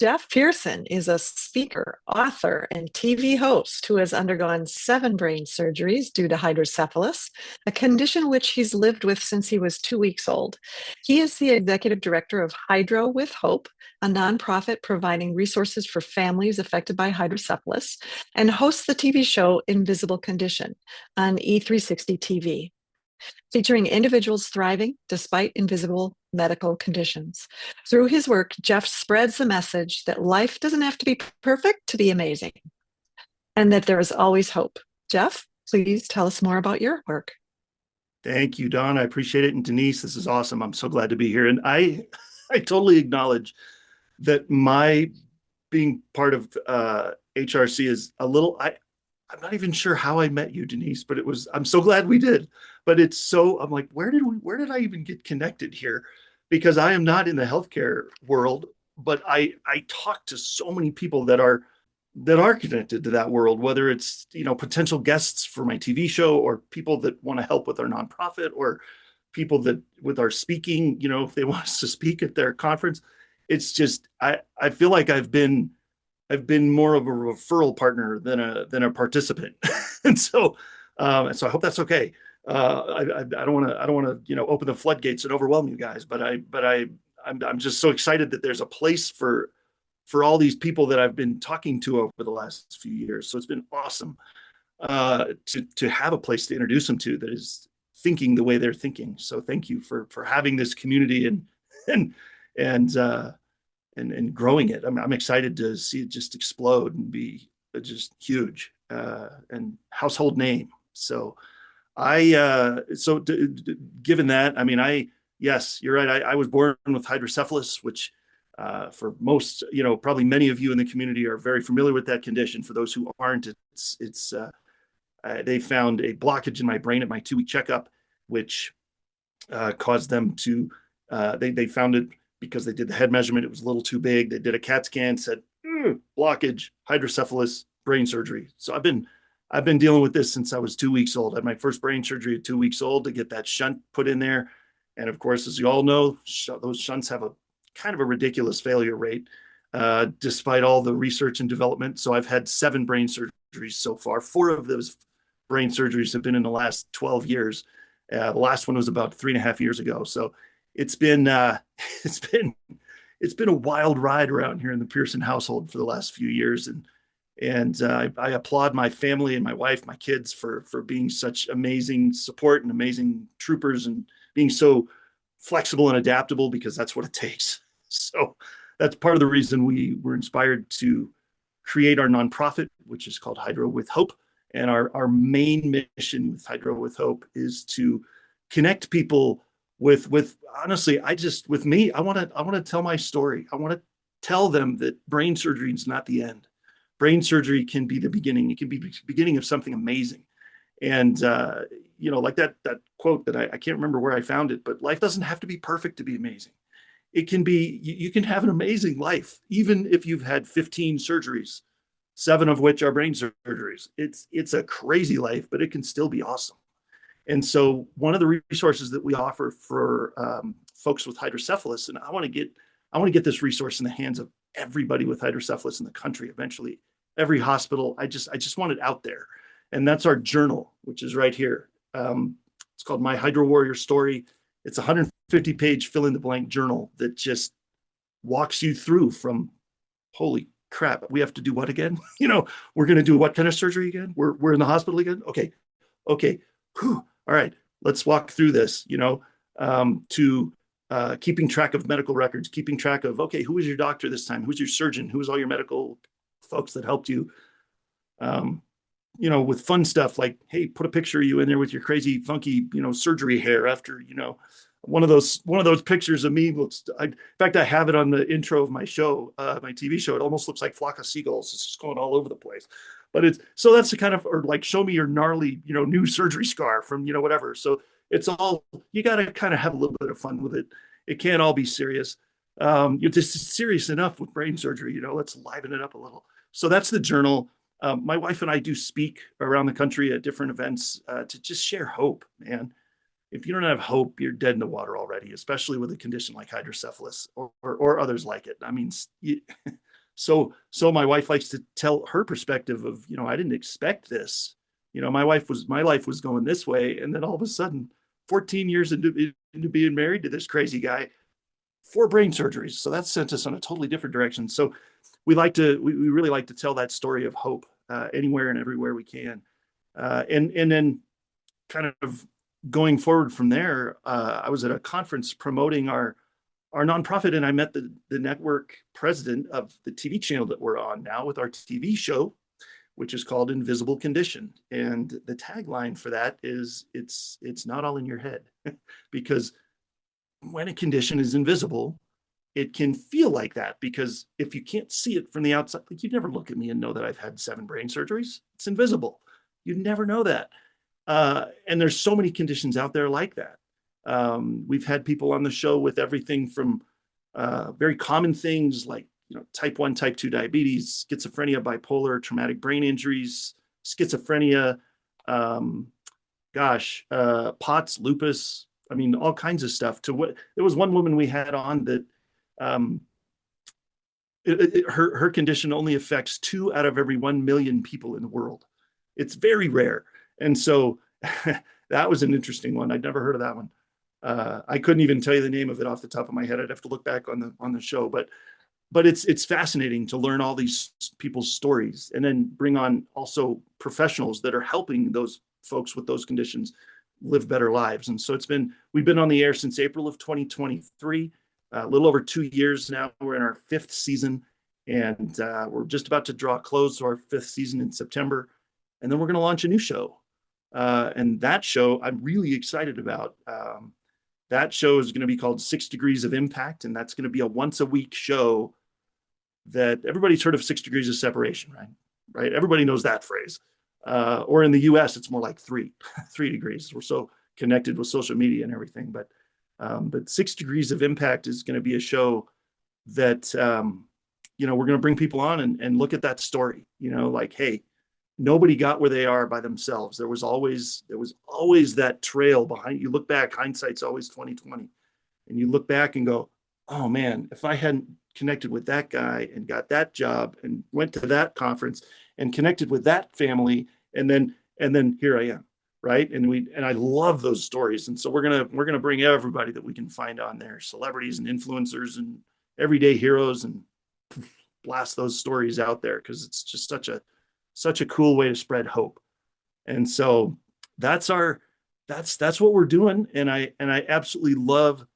Jeff Pearson is a speaker, author, and TV host who has undergone 7 brain surgeries due to hydrocephalus, a condition which he's lived with since he was 2 weeks old. He is the executive director of Hydro with Hope, a nonprofit providing resources for families affected by hydrocephalus, and hosts the TV show Invisible Condition on E360 TV, featuring individuals thriving despite invisible medical conditions. Through his work, Jeff spreads the message that life doesn't have to be perfect to be amazing and that there is always hope. Jeff, please tell us more about your work. Thank you, Don. I appreciate it. And Denise, this is awesome. I'm so glad to be here. And I totally acknowledge that my being part of HRC is a little, I'm not even sure how I met you, Denise, but I'm so glad we did. But I'm like, where did I even get connected here? Because I am not in the healthcare world, but I talk to so many people that are connected to that world, whether it's, potential guests for my TV show or people that want to help with our nonprofit or people that with our speaking, if they want us to speak at their conference. It's just, I feel like I've been more of a referral partner than a participant. and so I hope that's okay. I don't want to open the floodgates and overwhelm you guys, but I'm just so excited that there's a place for all these people that I've been talking to over the last few years. So it's been awesome to have a place to introduce them to that is thinking the way they're thinking. So thank you for having this community and and growing it. I'm excited to see it just explode and be just huge and household name. So given that, yes, you're right. I was born with hydrocephalus, which for most, probably many of you in the community are very familiar with that condition. For those who aren't, they found a blockage in my brain at my 2-week checkup, which caused them to, they found it because they did the head measurement. It was a little too big. They did a CAT scan, said, blockage, hydrocephalus, brain surgery. So I've been dealing with this since I was 2 weeks old. I had my first brain surgery at 2 weeks old to get that shunt put in there. And of course, as you all know, those shunts have a kind of a ridiculous failure rate, despite all the research and development. So I've had 7 brain surgeries so far. 4 of those brain surgeries have been in the last 12 years. The last one was about 3.5 years ago. So it's been it's been a wild ride around here in the Pearson household for the last few years, and I applaud my family and my wife, my kids for being such amazing support and amazing troopers and being so flexible and adaptable, because that's what it takes. So that's part of the reason we were inspired to create our nonprofit, which is called Hydro with Hope. And our main mission with Hydro with Hope is to connect people with honestly, with me, I want to tell my story. I want to tell them that brain surgery is not the end. Brain surgery can be the beginning. It can be the beginning of something amazing. And like that quote that I can't remember where I found it, but life doesn't have to be perfect to be amazing. It can be, you can have an amazing life, even if you've had 15 surgeries, 7 of which are brain surgeries. It's a crazy life, but it can still be awesome. And so one of the resources that we offer for folks with hydrocephalus, and I want to get this resource in the hands of everybody with hydrocephalus in the country, eventually every hospital. I just want it out there. And that's our journal, which is right here. It's called My Hydro Warrior Story. It's a 150-page fill in the blank journal that just walks you through from, holy crap, we have to do what again? We're going to do what kind of surgery again? We're in the hospital again. Okay. Whew. All right, let's walk through this, to keeping track of medical records, keeping track of, okay, who was your doctor this time? Who's your surgeon? Who was all your medical folks that helped you? With fun stuff like, hey, put a picture of you in there with your crazy, funky, surgery hair after, one of those pictures of me looks, in fact, I have it on the intro of my show, my TV show. It almost looks like a flock of seagulls. It's just going all over the place. But so that's the kind of, or like, show me your gnarly, new surgery scar from, whatever. So it's all, you got to kind of have a little bit of fun with it. It can't all be serious. You're just serious enough with brain surgery, let's liven it up a little. So that's the journal. My wife and I do speak around the country at different events to just share hope, man. If you don't have hope, you're dead in the water already, especially with a condition like hydrocephalus or others like it. So my wife likes to tell her perspective of, I didn't expect this. My life was going this way, and then all of a sudden, 14 years into being married to this crazy guy, 4 brain surgeries. So that sent us on a totally different direction. So we really like to tell that story of hope anywhere and everywhere we can, and then kind of going forward from there. I was at a conference promoting our nonprofit, and I met the network president of the TV channel that we're on now with our TV show, which is called Invisible Condition. And the tagline for that is it's not all in your head, because when a condition is invisible, it can feel like that, because if you can't see it from the outside, like, you'd never look at me and know that I've had 7 brain surgeries. It's invisible. You'd never know that. And there's so many conditions out there like that. We've had people on the show with everything from very common things like, type 1, type 2 diabetes, schizophrenia, bipolar, traumatic brain injuries, schizophrenia, POTS, lupus. I mean, all kinds of stuff. There was one woman we had on that her condition only affects 2 out of every 1 million people in the world. It's very rare. And so that was an interesting one. I'd never heard of that one. I couldn't even tell you the name of it off the top of my head. I'd have to look back on the show, but it's fascinating to learn all these people's stories, and then bring on also professionals that are helping those folks with those conditions live better lives. And so we've been on the air since April of 2023, a little over 2 years now. We're in our 5th season, and we're just about to draw close to our 5th season in September. And then we're going to launch a new show. And that show I'm really excited about. That show is going to be called 6 Degrees of Impact. And that's going to be a once-a-week show that everybody's heard of. 6 degrees of separation, right? Everybody knows that phrase. Or in the US, it's more like 3 degrees. We're so connected with social media and everything. But 6 Degrees of Impact is going to be a show that, we're going to bring people on and look at that story, like, hey, nobody got where they are by themselves. There was always that trail behind you. Look back, hindsight's always 2020. And you look back and go, oh man, if I hadn't connected with that guy and got that job and went to that conference and connected with that family, and then here I am, right? And I love those stories. And so we're gonna bring everybody that we can find on there, celebrities and influencers and everyday heroes, and blast those stories out there, because it's just such a cool way to spread hope. And so that's what we're doing. And I absolutely love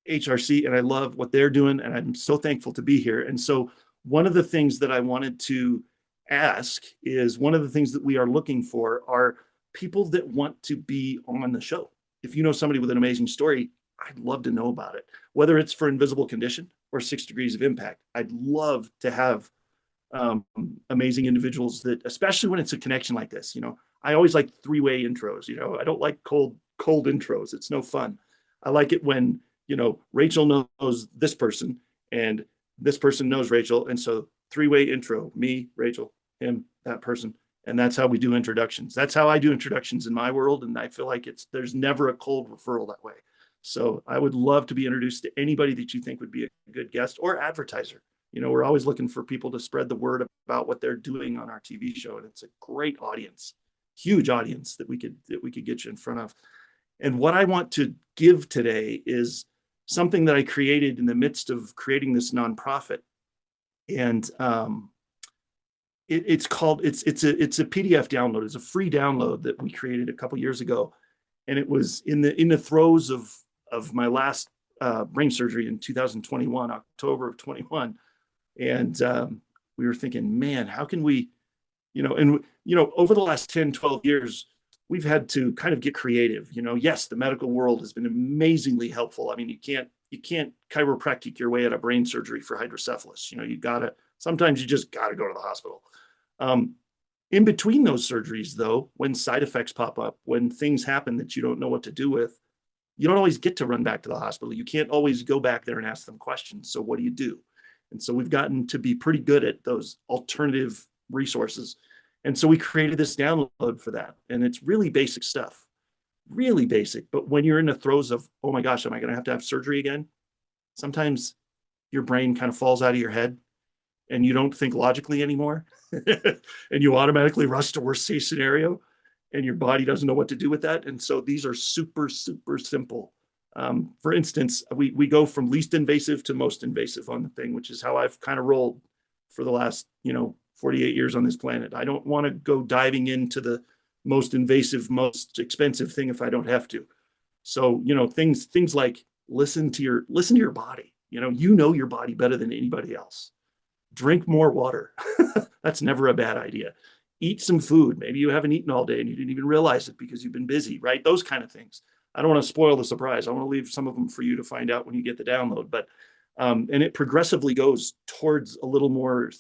HRC, and I love what they're doing, and I'm so thankful to be here. And so one of the things that I wanted to ask is, one of the things that we are looking for are people that want to be on the show. If you know somebody with an amazing story, I'd love to know about it, whether it's for Invisible Condition or 6 Degrees of Impact. I'd love to have amazing individuals that, especially when it's a connection like this, I always like 3-way intros. I don't like cold intros. It's no fun. I like it when, Rachel knows this person and this person knows Rachel. And so 3-way intro, me, Rachel, him, that person. And that's how we do introductions. That's how I do introductions in my world. And I feel like there's never a cold referral that way. So I would love to be introduced to anybody that you think would be a good guest or advertiser. We're always looking for people to spread the word about what they're doing on our TV show. And it's a great audience, huge audience that we could get you in front of. And what I want to give today is something that I created in the midst of creating this nonprofit. And it's a PDF download. It's a free download that we created a couple years ago. And it was in the throes of my last brain surgery in 2021, October of 21. And we were thinking, man, how can we, over the last 10, 12 years, we've had to kind of get creative. Yes, the medical world has been amazingly helpful. I mean, you can't chiropractic your way out of brain surgery for hydrocephalus. Sometimes you just gotta go to the hospital. In between those surgeries, though, when side effects pop up, when things happen that you don't know what to do with, you don't always get to run back to the hospital. You can't always go back there and ask them questions. So what do you do? And so we've gotten to be pretty good at those alternative resources. And so we created this download for that. And it's really basic stuff, really basic. But when you're in the throes of, oh my gosh, am I going to have surgery again? Sometimes your brain kind of falls out of your head. and you don't think logically anymore, and you automatically rush to worst case scenario, and your body doesn't know what to do with that. And so these are super, super simple. For instance, we go from least invasive to most invasive on the thing, which is how I've kind of rolled for the last, 48 years on this planet. I don't want to go diving into the most invasive, most expensive thing if I don't have to. So, things like listen to your body. Your body better than anybody else. Drink more water. That's never a bad idea. Eat some food. Maybe you haven't eaten all day and you didn't even realize it because you've been busy, right? Those kind of things. I don't want to spoil the surprise. I want to leave some of them for you to find out when you get the download. But and it progressively goes towards a little more,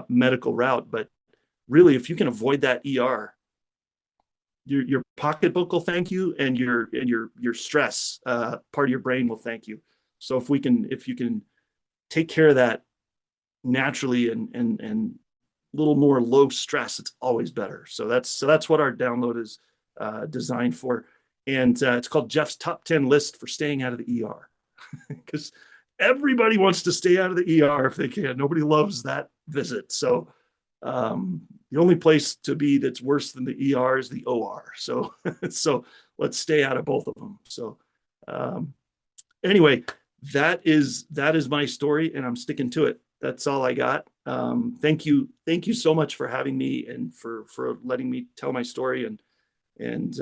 medical route. But really, if you can avoid that ER, your pocketbook will thank you, and your stress part of your brain will thank you. So if you can take care of that naturally and a little more low stress, it's always better. So that's what our download is designed for. And it's called Jeff's Top 10 List for Staying Out of the ER. Because everybody wants to stay out of the ER if they can. Nobody loves that visit. So the only place to be that's worse than the ER is the OR. So so let's stay out of both of them. So anyway, that is my story, and I'm sticking to it. That's all I got. Thank you so much for having me and for letting me tell my story. And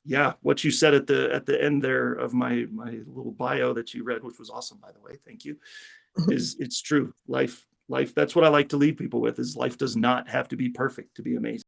yeah, what you said at the end there of my little bio that you read, which was awesome, by the way, thank you, it's true. Life, that's what I like to leave people with, is life does not have to be perfect to be amazing.